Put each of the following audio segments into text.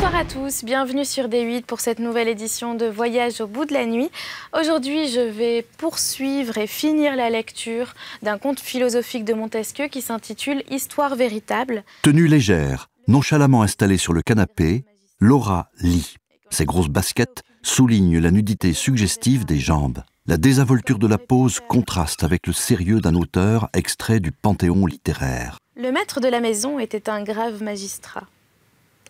Bonsoir à tous, bienvenue sur D8 pour cette nouvelle édition de Voyage au bout de la nuit. Aujourd'hui, je vais poursuivre et finir la lecture d'un conte philosophique de Montesquieu qui s'intitule « Histoire véritable ». Tenue légère, nonchalamment installée sur le canapé, Laura lit. Ses grosses baskets soulignent la nudité suggestive des jambes. La désinvolture de la pose contraste avec le sérieux d'un auteur extrait du panthéon littéraire. Le maître de la maison était un grave magistrat.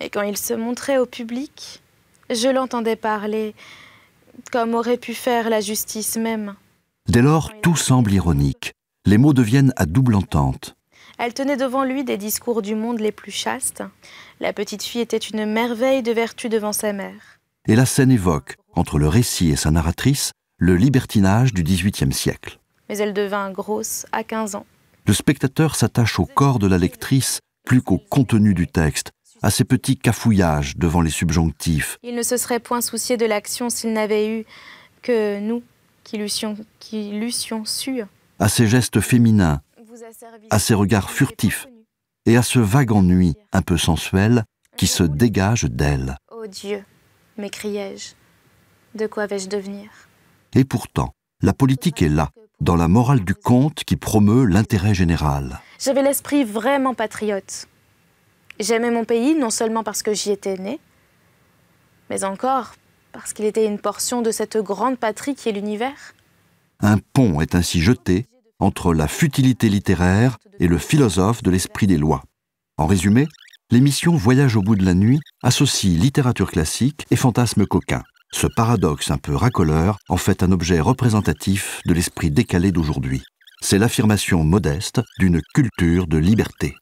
Et quand il se montrait au public, je l'entendais parler comme aurait pu faire la justice même. Dès lors, tout semble ironique. Les mots deviennent à double entente. Elle tenait devant lui des discours du monde les plus chastes. La petite fille était une merveille de vertu devant sa mère. Et la scène évoque, entre le récit et sa narratrice, le libertinage du XVIIIe siècle. Mais elle devint grosse à 15 ans. Le spectateur s'attache au corps de la lectrice plus qu'au contenu du texte, à ces petits cafouillages devant les subjonctifs. Il ne se serait point soucié de l'action s'il n'avait eu que nous qui l'eussions su. À ces gestes féminins, à ces regards furtifs et à ce vague ennui un peu sensuel qui se dégage d'elle. Ô Dieu, m'écriai-je, de quoi vais-je devenir? Et pourtant, la politique est là, dans la morale du conte qui promeut l'intérêt général. J'avais l'esprit vraiment patriote. J'aimais mon pays non seulement parce que j'y étais née, mais encore parce qu'il était une portion de cette grande patrie qui est l'univers. Un pont est ainsi jeté entre la futilité littéraire et le philosophe de l'esprit des lois. En résumé, l'émission Voyage au bout de la nuit associe littérature classique et fantasme coquin. Ce paradoxe un peu racoleur en fait un objet représentatif de l'esprit décalé d'aujourd'hui. C'est l'affirmation modeste d'une culture de liberté.